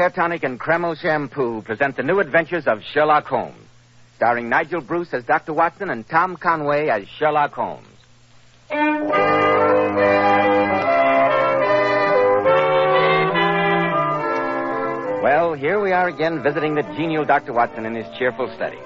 Hair Tonic and Kreml Shampoo present the new adventures of Sherlock Holmes, starring Nigel Bruce as Dr. Watson and Tom Conway as Sherlock Holmes. Well, here we are again visiting the genial Dr. Watson in his cheerful study.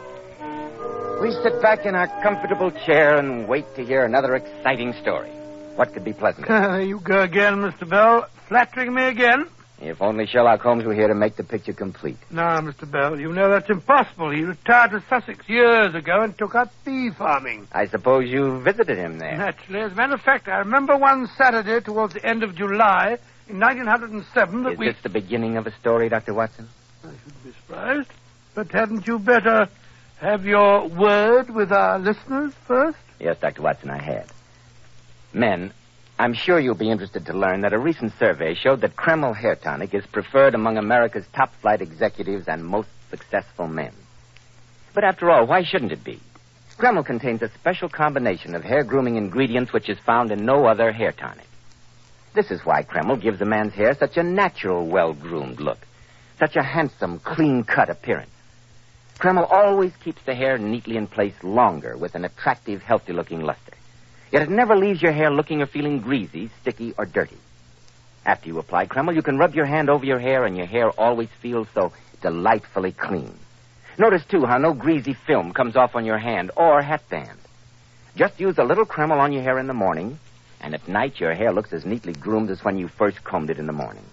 We sit back in our comfortable chair and wait to hear another exciting story. What could be pleasanter? You go again, Mr. Bell. Flattering me again. If only Sherlock Holmes were here to make the picture complete. No, Mr. Bell, you know that's impossible. He retired to Sussex years ago and took up bee farming. I suppose you visited him there. Naturally. As a matter of fact, I remember one Saturday towards the end of July in 1907 that Is this the beginning of a story, Dr. Watson? I shouldn't be surprised. But hadn't you better have your word with our listeners first? Yes, Dr. Watson, I had. Men, I'm sure you'll be interested to learn that a recent survey showed that Kreml Hair Tonic is preferred among America's top-flight executives and most successful men. But after all, why shouldn't it be? Kreml contains a special combination of hair grooming ingredients which is found in no other hair tonic. This is why Kreml gives a man's hair such a natural, well-groomed look, such a handsome, clean-cut appearance. Kreml always keeps the hair neatly in place longer with an attractive, healthy-looking luster. Yet it never leaves your hair looking or feeling greasy, sticky, or dirty. After you apply Kreml, you can rub your hand over your hair, and your hair always feels so delightfully clean. Notice, too, how no greasy film comes off on your hand or hatband. Just use a little Kreml on your hair in the morning, and at night your hair looks as neatly groomed as when you first combed it in the morning.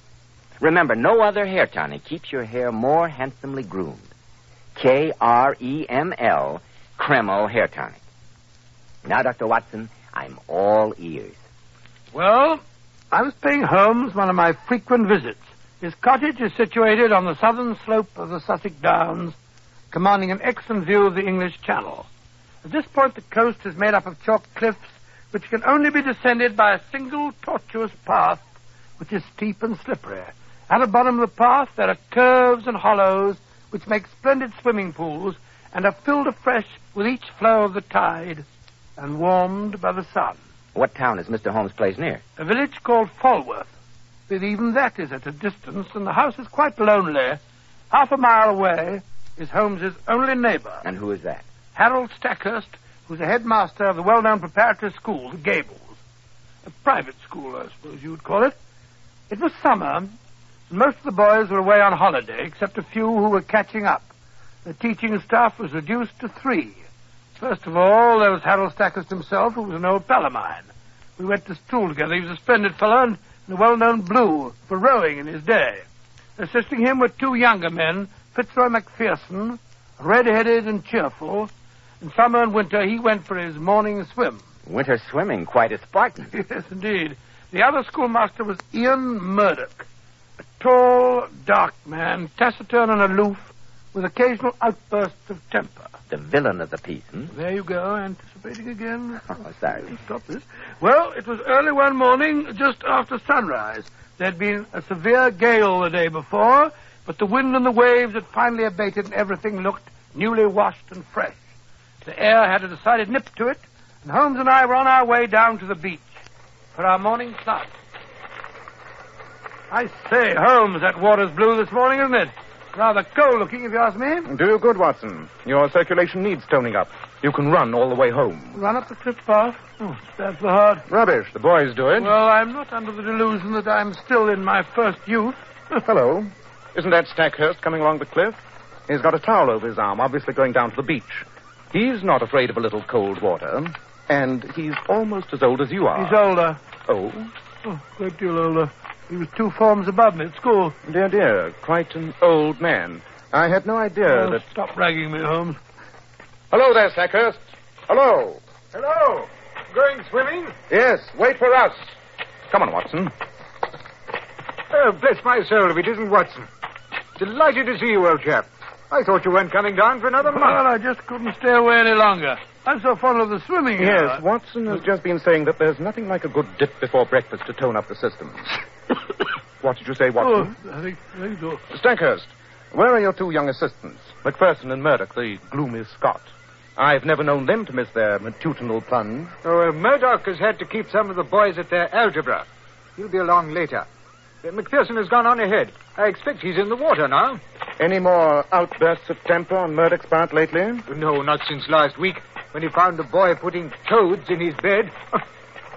Remember, no other hair tonic keeps your hair more handsomely groomed. Kreml, Kreml Hair Tonic. Now, Dr. Watson, I'm all ears. Well, I was paying Holmes one of my frequent visits. His cottage is situated on the southern slope of the Sussex Downs, commanding an excellent view of the English Channel. At this point, the coast is made up of chalk cliffs, which can only be descended by a single tortuous path, which is steep and slippery. At the bottom of the path, there are curves and hollows, which make splendid swimming pools, and are filled afresh with each flow of the tide, and warmed by the sun. What town is Mr. Holmes' place near? A village called Falworth. But even that is at a distance, and the house is quite lonely. Half a mile away is Holmes's only neighbor. And who is that? Harold Stackhurst, who's the headmaster of the well-known preparatory school, the Gables. A private school, I suppose you would call it. It was summer, and most of the boys were away on holiday, except a few who were catching up. The teaching staff was reduced to 3. First of all, there was Harold Stackhurst himself, who was an old pal of mine. We went to school together. He was a splendid fellow and a well-known blue for rowing in his day. Assisting him were 2 younger men, Fitzroy McPherson, red-headed and cheerful. In summer and winter, he went for his morning swim. Winter swimming, quite a Spartan. Yes, indeed. The other schoolmaster was Ian Murdoch, a tall, dark man, taciturn and aloof, with occasional outbursts of temper. The villain of the piece, There you go, anticipating again. Oh, sorry. Stop this. Well, it was early one morning, just after sunrise. There'd been a severe gale the day before, but the wind and the waves had finally abated and everything looked newly washed and fresh. The air had a decided nip to it, and Holmes and I were on our way down to the beach for our morning plunge. I say, Holmes, that water's blue this morning, isn't it? Rather cold looking, if you ask me. Do you good, Watson. Your circulation needs toning up. You can run all the way home. Run up the cliff path? Oh, that's the hard. Rubbish. The boys do it. Well, I'm not under the delusion that I'm still in my first youth. Hello. Isn't that Stackhurst coming along the cliff? He's got a towel over his arm, obviously going down to the beach. He's not afraid of a little cold water. And he's almost as old as you are. He's older. Oh? Oh, a great deal older. He was 2 forms above me at school. Dear, dear. Quite an old man. I had no idea that... Stop ragging me, Holmes. Hello there, Stackhurst. Hello. Hello. Going swimming? Yes, wait for us. Come on, Watson. Oh, bless my soul if it isn't Watson. Delighted to see you, old chap. I thought you weren't coming down for another month. Well, I just couldn't stay away any longer. I'm so fond of the swimming. Yes, Watson has just been saying that there's nothing like a good dip before breakfast to tone up the system. What did you say, Watson? Oh, I think so. Stackhurst, where are your 2 young assistants? McPherson and Murdoch, the gloomy Scot. I've never known them to miss their matutinal plunge. Oh, Murdoch has had to keep some of the boys at their algebra. He'll be along later. McPherson has gone on ahead. I expect he's in the water now. Any more outbursts of temper on Murdoch's part lately? No, not since last week, when he found a boy putting toads in his bed.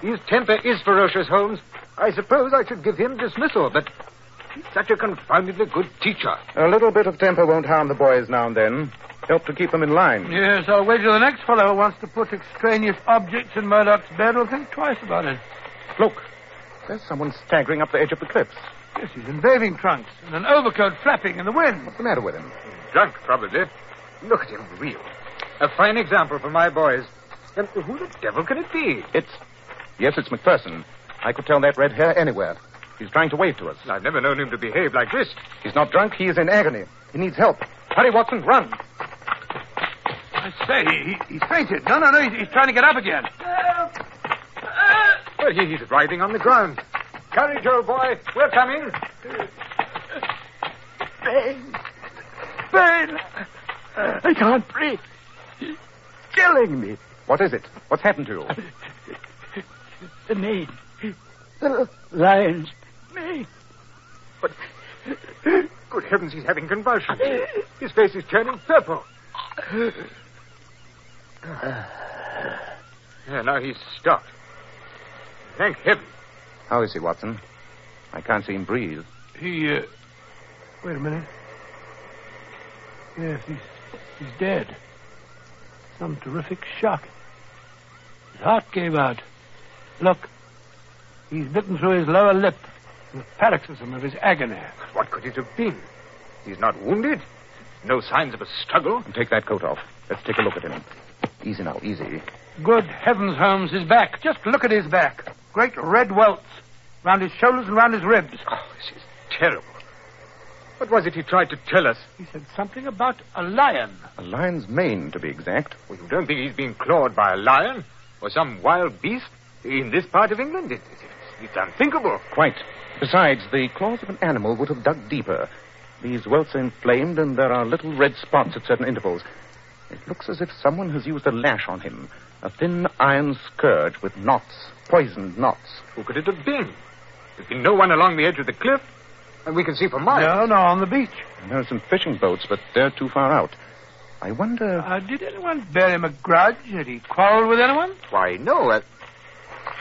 His temper is ferocious, Holmes. I suppose I should give him dismissal, but he's such a confoundedly good teacher. A little bit of temper won't harm the boys now and then. Help to keep them in line. Yes, I'll wager the next fellow who wants to put extraneous objects in Murdoch's bed will think twice about it. Look, there's someone staggering up the edge of the cliffs. Yes, he's in bathing trunks and an overcoat flapping in the wind. What's the matter with him? Drunk, probably. Look at him reel. A fine example for my boys. And who the devil can it be? Yes, it's McPherson. I could tell that red hair anywhere. He's trying to wave to us. I've never known him to behave like this. He's not drunk. He is in agony. He needs help. Hurry, Watson, run. I say, he's fainted. No, he's trying to get up again. Well, he's writhing on the ground. Courage, old boy. We're coming. Pain. I can't breathe. It's killing me. What is it? What's happened to you? The mane. The lion's mane. But, good heavens, he's having convulsions. His face is turning purple. Yeah, now he's stopped. Thank heaven. How is he, Watson? I can't see him breathe. Wait a minute. Yes, he's dead. Some terrific shock. His heart gave out. Look, he's bitten through his lower lip. The paroxysm of his agony. What could it have been? He's not wounded. No signs of a struggle. Take that coat off. Let's take a look at him. Easy now, easy. Good heavens, Holmes, his back. Just look at his back. Great red welts round his shoulders and round his ribs. Oh, this is terrible. What was it he tried to tell us? He said something about a lion. A lion's mane, to be exact. Well, you don't think he's being clawed by a lion? Or some wild beast? In this part of England? It's unthinkable. Quite. Besides, the claws of an animal would have dug deeper. These welts are inflamed, and there are little red spots at certain intervals. It looks as if someone has used a lash on him. A thin iron scourge with knots. Poisoned knots. Who could it have been? There's been no one along the edge of the cliff, and we can see for miles. No, on the beach. There are some fishing boats, but they're too far out. I wonder... Did anyone bear him a grudge? Had he quarreled with anyone? Why, no.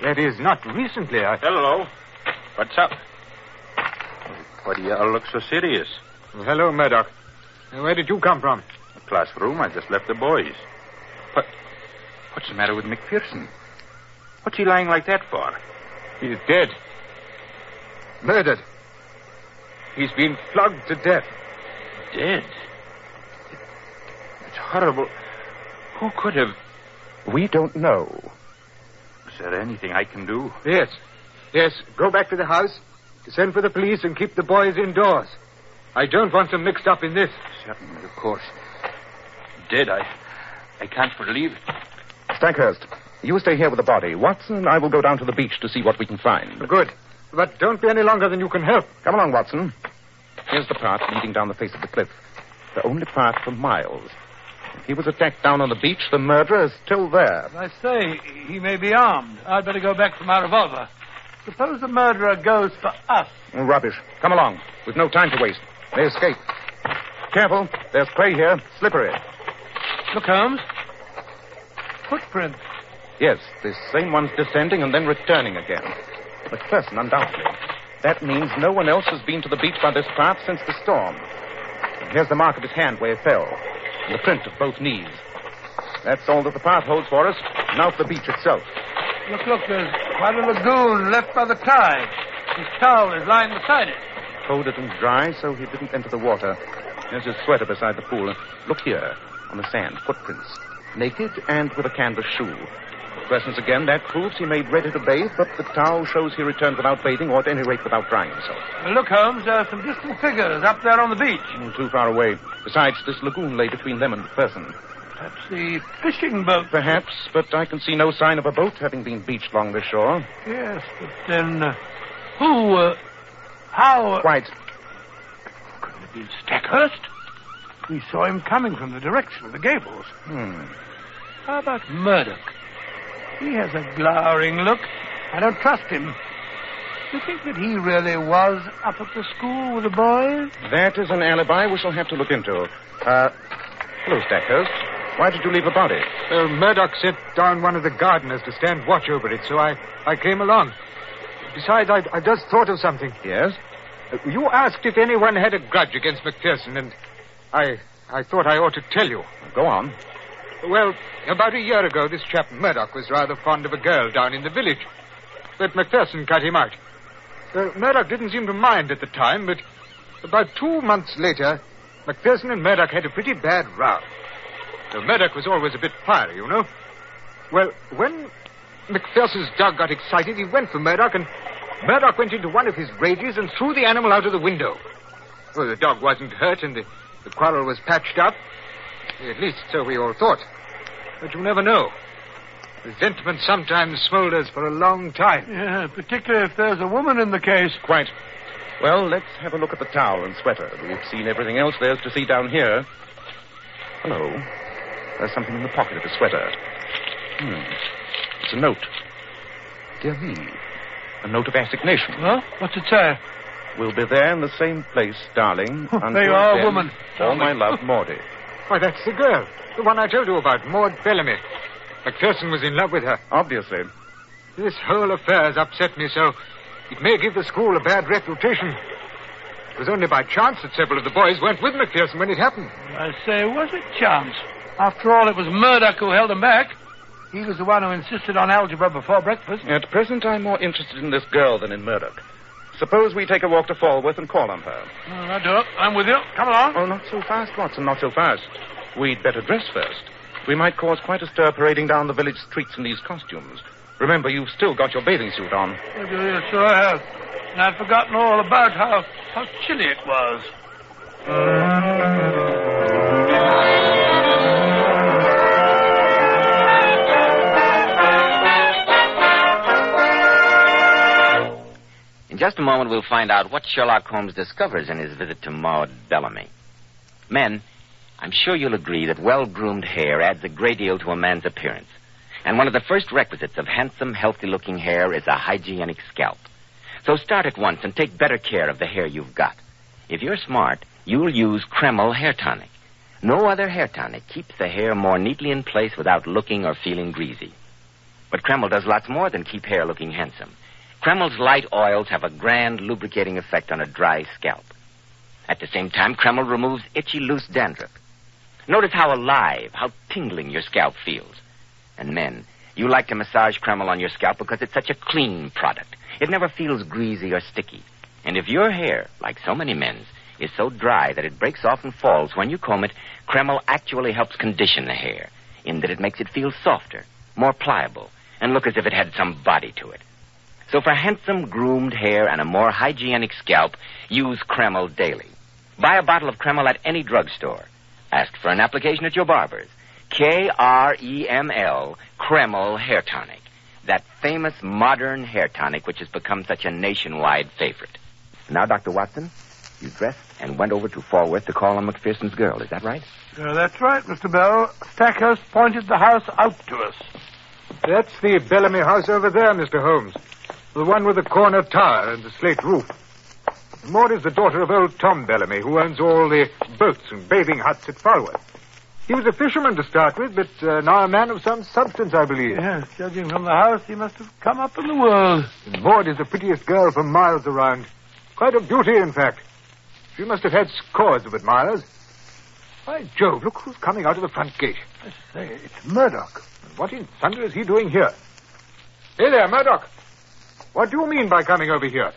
That is, not recently. Hello. What's up? Why do you all look so serious? Well, hello, Murdoch. Where did you come from? The classroom. I just left the boys. What's the matter with McPherson? What's he lying like that for? He's dead. Murdered. He's been flogged to death. Dead? It's horrible. Who could have... We don't know. Is there anything I can do? Yes. Go back to the house, send for the police, and keep the boys indoors. I don't want them mixed up in this. Certainly, of course. Dead, I can't believe it. Stackhurst, you stay here with the body. Watson and I will go down to the beach to see what we can find. Good. But don't be any longer than you can help. Come along, Watson. Here's the path leading down the face of the cliff. The only path for miles. If he was attacked down on the beach, the murderer is still there. As I say, he may be armed. I'd better go back for my revolver. Suppose the murderer goes for us. Rubbish. Come along. We've no time to waste. They escape. Careful. There's clay here. Slippery. Look, Holmes. Footprints. Yes, the same one's descending and then returning again. McPherson, undoubtedly. That means no one else has been to the beach by this path since the storm. And here's the mark of his hand where he fell, and the print of both knees. That's all that the path holds for us. Now for the beach itself. Look, there's quite a lagoon left by the tide. His towel is lying beside it. Folded and dry, so he didn't enter the water. There's his sweater beside the pool. Look here, on the sand, footprints. Naked and with a canvas shoe. Presence again, that proves he made ready to bathe, but the towel shows he returned without bathing, or at any rate without drying himself. Look, Holmes, there are some distant figures up there on the beach. Too far away. Besides, this lagoon lay between them and the person. Perhaps the fishing boat. Perhaps, but I can see no sign of a boat having been beached along the shore. Yes, but then how... Quite. Could it have been Stackhurst? We saw him coming from the direction of the gables. How about Murdoch? He has a glowering look. I don't trust him. Do you think that he really was up at the school with the boys? That is an alibi we shall have to look into. Hello, Stackhurst. Why did you leave a body? Murdoch sent down one of the gardeners to stand watch over it, so I came along. Besides, I just thought of something. Yes? You asked if anyone had a grudge against McPherson, and I thought I ought to tell you. Go on. Well, about a year ago, this chap Murdoch was rather fond of a girl down in the village. But McPherson cut him out. Murdoch didn't seem to mind at the time, but about 2 months later, McPherson and Murdoch had a pretty bad row. Murdoch was always a bit fiery, you know. Well, when McPherson's dog got excited, he went for Murdoch, and Murdoch went into one of his rages and threw the animal out of the window. Well, the dog wasn't hurt, and the quarrel was patched up. At least so we all thought. But you never know. Resentment sometimes smolders for a long time. Yeah, particularly if there's a woman in the case. Quite. Well, let's have a look at the towel and sweater. We've seen everything else there's to see down here. Hello. There's something in the pocket of the sweater. It's a note. Dear me. A note of assignation. Huh? What's it say? We'll be there in the same place, darling. There you are, woman. All my love, Maudie. Why, that's the girl. The one I told you about, Maud Bellamy. McPherson was in love with her. Obviously. This whole affair has upset me so it may give the school a bad reputation. It was only by chance that several of the boys weren't with McPherson when it happened. I say, was it chance? After all, it was Murdoch who held him back. He was the one who insisted on algebra before breakfast. At present, I'm more interested in this girl than in Murdoch. Suppose we take a walk to Falworth and call on her. I do. I'm with you. Come along. Oh, not so fast, Watson, not so fast. We'd better dress first. We might cause quite a stir parading down the village streets in these costumes. Remember, you've still got your bathing suit on. Yes, sure I have. And I've forgotten all about how chilly it was. In just a moment, we'll find out what Sherlock Holmes discovers in his visit to Maud Bellamy. Men, I'm sure you'll agree that well-groomed hair adds a great deal to a man's appearance. And one of the first requisites of handsome, healthy-looking hair is a hygienic scalp. So start at once and take better care of the hair you've got. If you're smart, you'll use Kreml Hair Tonic. No other hair tonic keeps the hair more neatly in place without looking or feeling greasy. But Kreml does lots more than keep hair looking handsome. Kreml's light oils have a grand lubricating effect on a dry scalp. At the same time, Kreml removes itchy, loose dandruff. Notice how alive, how tingling your scalp feels. And men, you like to massage Kreml on your scalp because it's such a clean product. It never feels greasy or sticky. And if your hair, like so many men's, is so dry that it breaks off and falls when you comb it, Kreml actually helps condition the hair, in that it makes it feel softer, more pliable, and look as if it had some body to it. So for handsome, groomed hair and a more hygienic scalp, use Kreml daily. Buy a bottle of Kreml at any drugstore. Ask for an application at your barber's. Kreml, Kreml Hair Tonic. That famous modern hair tonic which has become such a nationwide favorite. Now, Dr. Watson, you dressed and went over to Falworth to call on McPherson's girl. Is that right? That's right, Mr. Bell. Stackhurst pointed the house out to us. That's the Bellamy house over there, Mr. Holmes. The one with the corner tower and the slate roof. Maud is the daughter of old Tom Bellamy, who owns all the boats and bathing huts at Falworth. He was a fisherman to start with, but now a man of some substance, I believe. Yes, judging from the house, he must have come up in the world. And Maud is the prettiest girl for miles around. Quite a beauty, in fact. She must have had scores of admirers. By Jove, look who's coming out of the front gate. I say, it's Murdoch. And what in thunder is he doing here? Hey there, Murdoch. What do you mean by coming over here?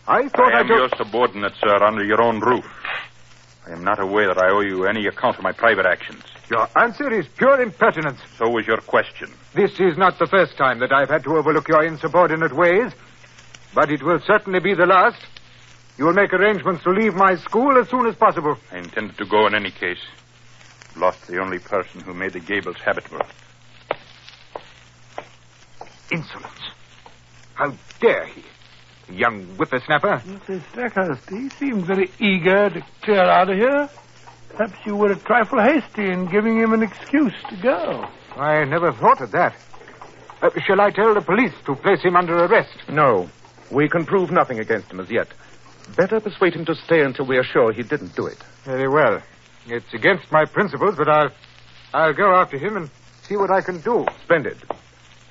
I thought I am your subordinate, sir, under your own roof. I am not aware that I owe you any account of my private actions. Your answer is pure impertinence. So was your question. This is not the first time that I've had to overlook your insubordinate ways, but it will certainly be the last. You will make arrangements to leave my school as soon as possible. I intended to go in any case. Lost the only person who made the gables habitable. Insolence. How dare he? The young whippersnapper. Mr. Stackhurst, he seemed very eager to clear out of here. Perhaps you were a trifle hasty in giving him an excuse to go. I never thought of that. Shall I tell the police to place him under arrest? No. We can prove nothing against him as yet. Better persuade him to stay until we are sure he didn't do it. Very well. It's against my principles, but I'll go after him and see what I can do. Splendid.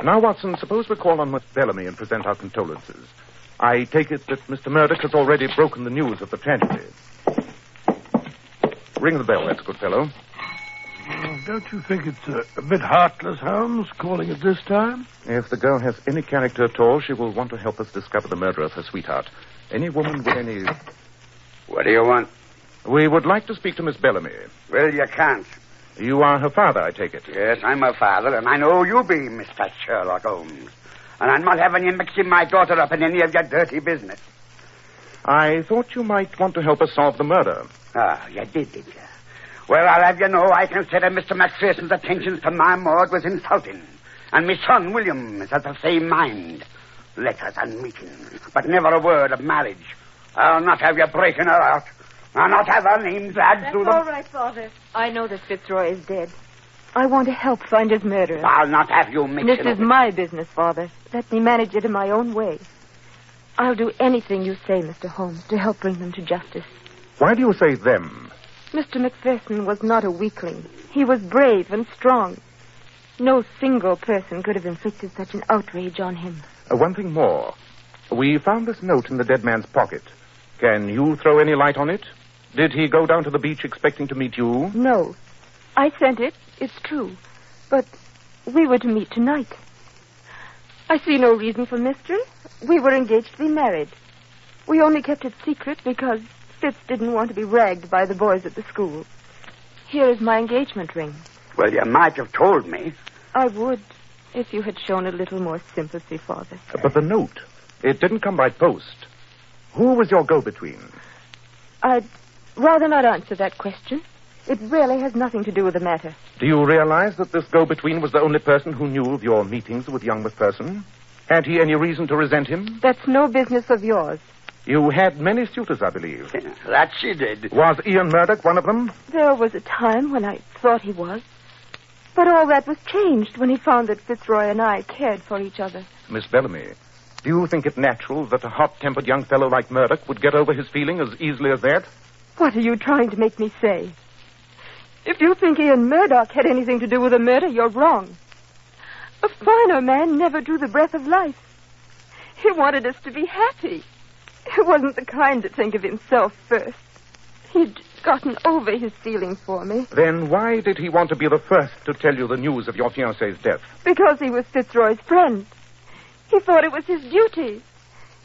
Now, Watson, suppose we call on Miss Bellamy and present our condolences. I take it that Mr. Murdoch has already broken the news of the tragedy. Ring the bell, that's a good fellow. Don't you think it's a bit heartless, Holmes, calling at this time? If the girl has any character at all, she will want to help us discover the murder of her sweetheart. Any woman with any... What do you want? We would like to speak to Miss Bellamy. Well, you can't. You are her father, I take it. Yes, I'm her father, and I know you be Mr. Sherlock Holmes. And I'm not having you mixing my daughter up in any of your dirty business. I thought you might want to help us solve the murder. Ah, you did you? Well, I'll have you know I consider Mr. Macpherson's attentions to my Maud was insulting. And my son, William, is of the same mind. Letters and meetings, but never a word of marriage. I'll not have you breaking her out. I'll not have her name dragged through them. That's all right, Father. I know that Fitzroy is dead. I want to help find his murderer. I'll not have you mixing This is my business, Father. Let me manage it in my own way. I'll do anything you say, Mr. Holmes, to help bring them to justice. Why do you say them? Mr. Macpherson was not a weakling. He was brave and strong. No single person could have inflicted such an outrage on him. One thing more. We found this note in the dead man's pocket. Can you throw any light on it? Did he go down to the beach expecting to meet you? No. I sent it, it's true. But we were to meet tonight. I see no reason for mystery. We were engaged to be married. We only kept it secret because Fitz didn't want to be ragged by the boys at the school. Here is my engagement ring. Well, you might have told me. I would, if you had shown a little more sympathy, Father. But the note, it didn't come by post. Who was your go-between? I'd rather not answer that question. It really has nothing to do with the matter. Do you realize that this go-between was the only person who knew of your meetings with young Macpherson? Had he any reason to resent him? That's no business of yours. You had many suitors, I believe. That she did. Was Ian Murdoch one of them? There was a time when I thought he was. But all that was changed when he found that Fitzroy and I cared for each other. Miss Bellamy, do you think it natural that a hot-tempered young fellow like Murdoch would get over his feeling as easily as that? What are you trying to make me say? If you think Ian Murdoch had anything to do with the murder, you're wrong. A finer man never drew the breath of life. He wanted us to be happy. He wasn't the kind to think of himself first. He'd gotten over his feelings for me. Then why did he want to be the first to tell you the news of your fiancé's death? Because he was Fitzroy's friend. He thought it was his duty.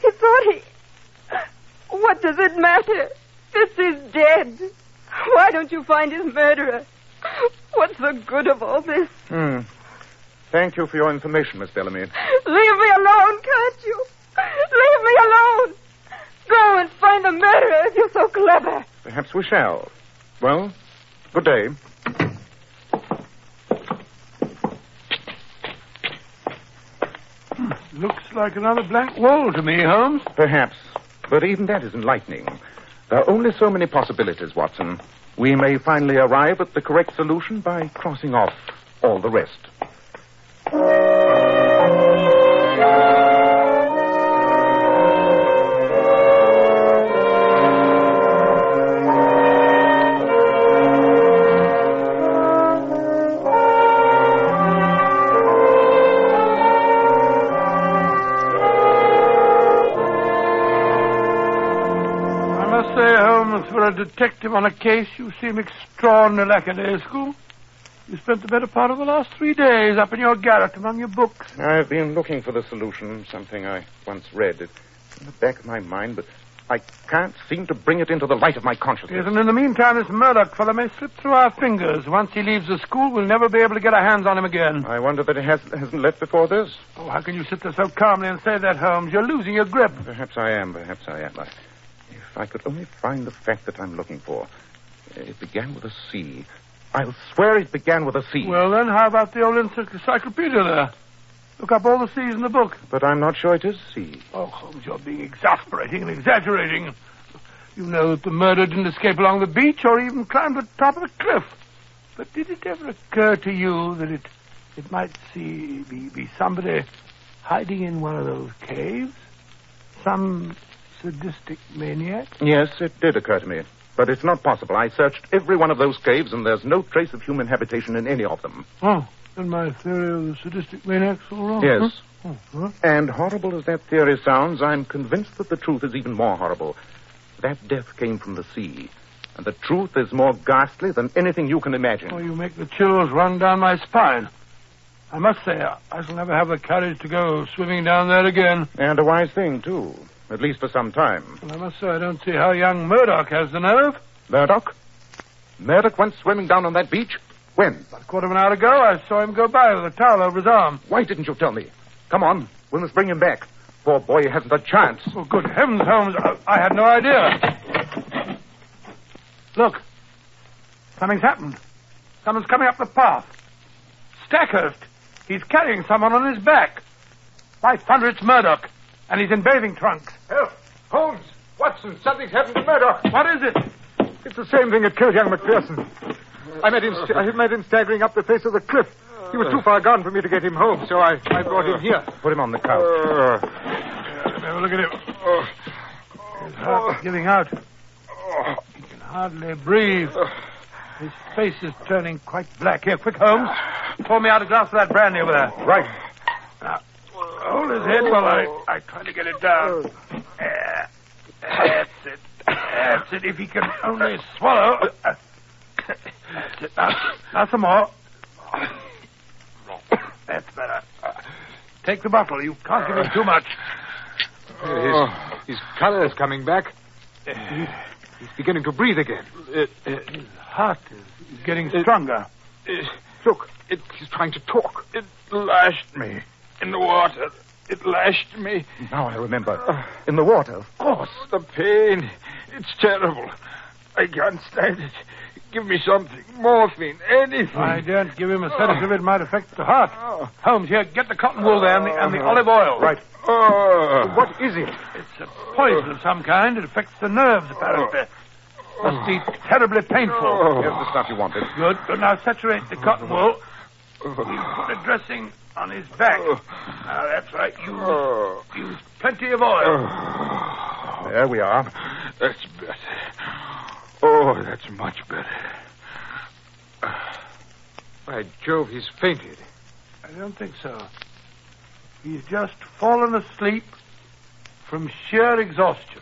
He thought What does it matter? Fitz is dead. Why don't you find his murderer? What's the good of all this? Thank you for your information, Miss Bellamy. Leave me alone, can't you? Leave me alone. Go and find the murderer if you're so clever. Perhaps we shall. Well, good day. Looks like another blank wall to me, Holmes. Perhaps. But even that is enlightening. There are only so many possibilities, Watson. We may finally arrive at the correct solution by crossing off all the rest. For a detective on a case, you seem extraordinarily lackadaisical. You spent the better part of the last 3 days up in your garret among your books. I've been looking for the solution, something I once read. It's in the back of my mind, but I can't seem to bring it into the light of my consciousness. Yes, and in the meantime, this Murdoch fellow may slip through our fingers. Once he leaves the school, we'll never be able to get our hands on him again. I wonder that he hasn't left before this. Oh, how can you sit there so calmly and say that, Holmes? You're losing your grip. Perhaps I am. If I could only find the fact that I'm looking for. It began with a C. I'll swear it began with a C. Well, then, how about the old encyclopedia there? Look up all the C's in the book. But I'm not sure it is C. Oh, Holmes, you're being exasperating and exaggerating. You know that the murderer didn't escape along the beach or even climb the top of a cliff. But did it ever occur to you that it might be somebody hiding in one of those caves? some sadistic maniac? Yes, it did occur to me. But it's not possible. I searched every one of those caves, and there's no trace of human habitation in any of them. Oh, then my theory of the sadistic maniac's all wrong. Yes. Huh? Huh? And horrible as that theory sounds, I'm convinced that the truth is even more horrible. That death came from the sea. And the truth is more ghastly than anything you can imagine. Oh, you make the chills run down my spine. I must say, I shall never have the courage to go swimming down there again. And a wise thing, too. At least for some time. Well, I must say, I don't see how young Murdoch has the nerve. Murdoch? Murdoch went swimming down on that beach? When? About a quarter of an hour ago, I saw him go by with a towel over his arm. Why didn't you tell me? Come on, we must bring him back. Poor boy hasn't a chance. Oh, good heavens, Holmes, I had no idea. Look, something's happened. Someone's coming up the path. Stackhurst. He's carrying someone on his back. By thunder, it's Murdoch. And he's in bathing trunks. Help! Holmes! Watson, something's happened to Murdoch. What is it? It's the same thing that killed young McPherson. I met him staggering up the face of the cliff. He was too far gone for me to get him home, so I brought him here. Put him on the couch. Let me have a look at him. His heart's giving out. He can hardly breathe. His face is turning quite black. Here, quick, Holmes. Pour me out a glass of that brandy over there. Right. Now, hold his head while I try to get it down. That's it. That's it. If he can only swallow. That's it. Now some more. That's better. Take the bottle. You can't give him too much. His color is coming back. He's beginning to breathe again. His heart is getting stronger. Look, he's trying to talk. It lashed me in the water. It lashed me. Now I remember. In the water, of course. The pain. It's terrible. I can't stand it. Give me something. Morphine. Anything. I daren't give him a sedative. It might affect the heart. Holmes, here, get the cotton wool there and the olive oil. Right. What is it? It's a poison of some kind. It affects the nerves, apparently. Must be terribly painful. Here's the stuff you wanted. Good. Now saturate the cotton wool. You put a dressing on his back. Now, that's right. Use plenty of oil. There we are. That's better. Oh, that's much better. By Jove, he's fainted. I don't think so. He's just fallen asleep from sheer exhaustion.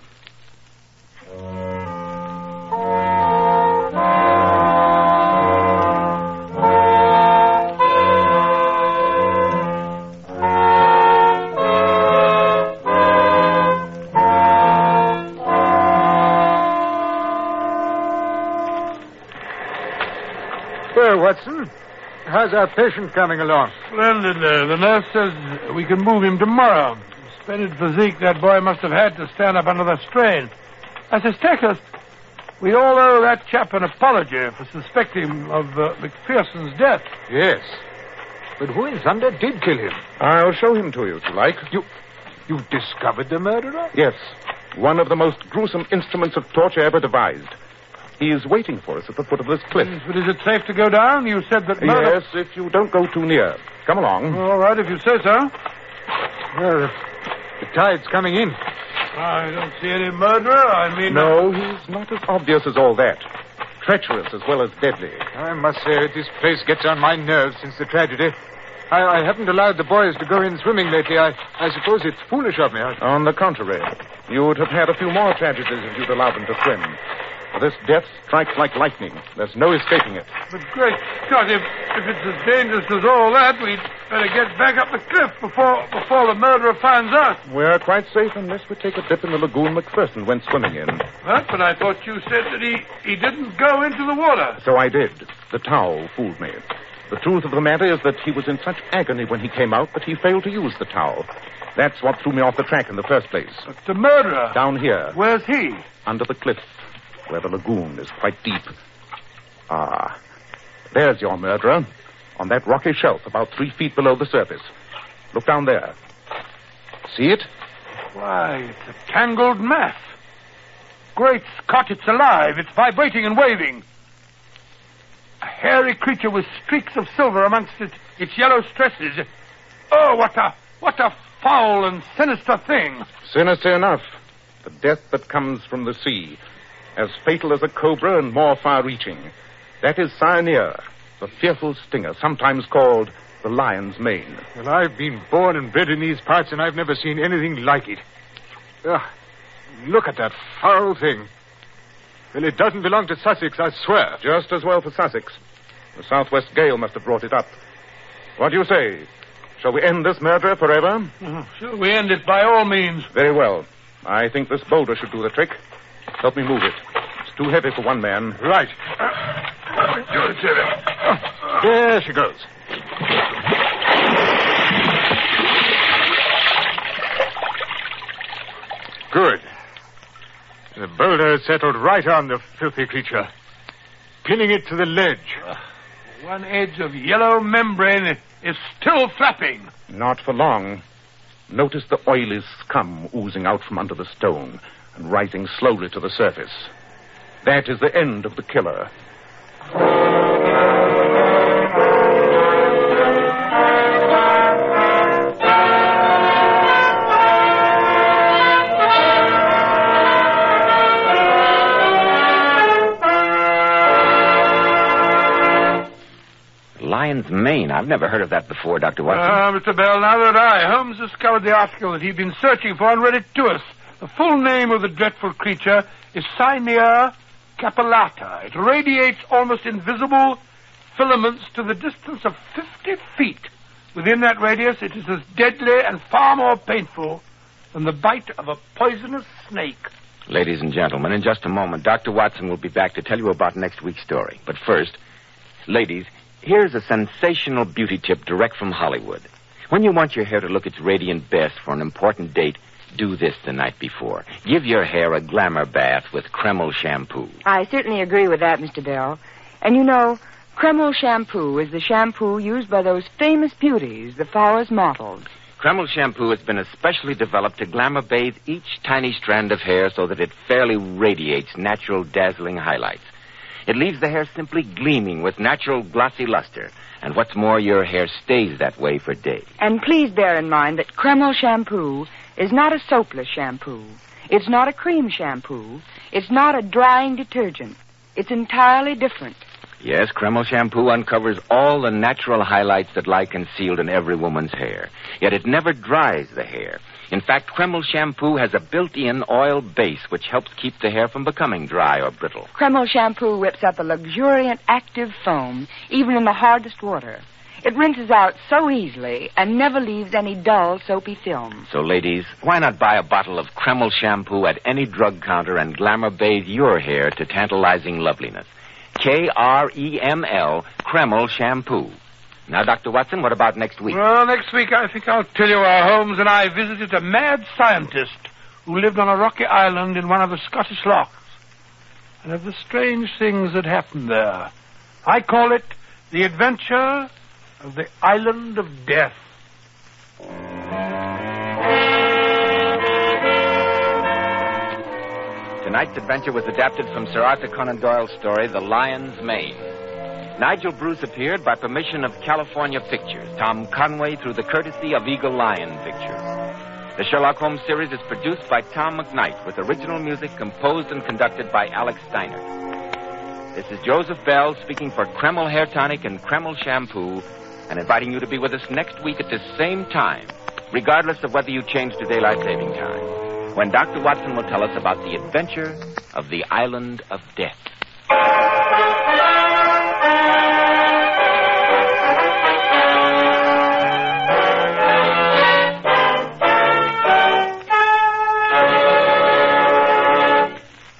Well, Watson, how's our patient coming along? Splendid. The nurse says we can move him tomorrow. Splendid physique that boy must have had to stand up under the strain. I says, Stackhurst, we all owe that chap an apology for suspecting him of McPherson's death. Yes. But who in thunder did kill him? I'll show him to you, if you like. You've discovered the murderer? Yes. One of the most gruesome instruments of torture ever devised. He is waiting for us at the foot of this cliff. Yes, but is it safe to go down? You said that murder... Yes, if you don't go too near. Come along. All right, if you say so. Well, the tide's coming in. I don't see any murderer. No, he's not as obvious as all that. Treacherous as well as deadly. I must say, this place gets on my nerves since the tragedy. I haven't allowed the boys to go in swimming lately. I suppose it's foolish of me. On the contrary, you would have had a few more tragedies if you'd allowed them to swim. This death strikes like lightning. There's no escaping it. But great Scott, if it's as dangerous as all that, we'd better get back up the cliff before the murderer finds us. We're quite safe unless we take a dip in the lagoon McPherson went swimming in. What? But I thought you said that he didn't go into the water. So I did. The towel fooled me. The truth of the matter is that he was in such agony when he came out that he failed to use the towel. That's what threw me off the track in the first place. But the murderer? Down here. Where's he? Under the cliff, where the lagoon is quite deep. Ah, there's your murderer, on that rocky shelf about 3 feet below the surface. Look down there. See it? Why, it's a tangled mass. Great Scott, it's alive. It's vibrating and waving. A hairy creature with streaks of silver amongst its yellow stresses. Oh, what a foul and sinister thing. Sinister enough. The death that comes from the sea. As fatal as a cobra and more far-reaching. That is cyanea, the fearful stinger, sometimes called the lion's mane. Well, I've been born and bred in these parts, and I've never seen anything like it. Look at that foul thing. Well, it doesn't belong to Sussex, I swear. Just as well for Sussex. The southwest gale must have brought it up. What do you say? Shall we end this murder forever? Shall we end it by all means? Very well. I think this boulder should do the trick. Help me move it. It's too heavy for one man. Right. There she goes. Good. The boulder has settled right on the filthy creature, pinning it to the ledge. One edge of yellow membrane is still flapping. Not for long. Notice the oily scum oozing out from under the stone and rising slowly to the surface. That is the end of the killer. Lion's mane. I've never heard of that before, Dr. Watson. Mr. Bell, neither had I. Holmes discovered the article that he'd been searching for and read it to us. The full name of the dreadful creature is Cyanea capillata. It radiates almost invisible filaments to the distance of 50 feet. Within that radius, it is as deadly and far more painful than the bite of a poisonous snake. Ladies and gentlemen, in just a moment, Dr. Watson will be back to tell you about next week's story. But first, ladies, here's a sensational beauty tip direct from Hollywood. When you want your hair to look its radiant best for an important date, do this the night before. Give your hair a glamour bath with Kreml shampoo. I certainly agree with that, Mr. Bell. And you know, Kreml shampoo is the shampoo used by those famous beauties, the flowers models. Kreml shampoo has been especially developed to glamour bathe each tiny strand of hair so that it fairly radiates natural dazzling highlights. It leaves the hair simply gleaming with natural glossy luster. And what's more, your hair stays that way for days. And please bear in mind that Kreml shampoo is not a soapless shampoo. It's not a cream shampoo. It's not a drying detergent. It's entirely different. Yes, Kreml shampoo uncovers all the natural highlights that lie concealed in every woman's hair. Yet it never dries the hair. In fact, Kreml shampoo has a built-in oil base which helps keep the hair from becoming dry or brittle. Kreml shampoo whips up a luxuriant, active foam, even in the hardest water. It rinses out so easily and never leaves any dull, soapy film. So, ladies, why not buy a bottle of Kreml shampoo at any drug counter and glamour bathe your hair to tantalizing loveliness? Kreml, Kreml shampoo. Now, Dr. Watson, what about next week? Well, next week I think I'll tell you how Holmes and I visited a mad scientist who lived on a rocky island in one of the Scottish lochs, and of the strange things that happened there. I call it The Adventure of the Island of Death. Tonight's adventure was adapted from Sir Arthur Conan Doyle's story, The Lion's Mane. Nigel Bruce appeared by permission of California Pictures. Tom Conway through the courtesy of Eagle Lion Pictures. The Sherlock Holmes series is produced by Tom McKnight with original music composed and conducted by Alex Steiner. This is Joseph Bell speaking for Kreml Hair Tonic and Kreml Shampoo and inviting you to be with us next week at this same time, regardless of whether you change to daylight saving time, when Dr. Watson will tell us about the adventure of the Island of Death.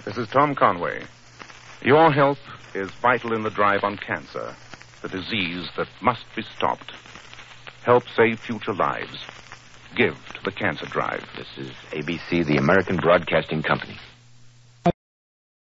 This is Tom Conway. Your help is vital in the drive on cancer, the disease that must be stopped. Help save future lives. Give to the cancer drive. This is ABC, the American Broadcasting Company.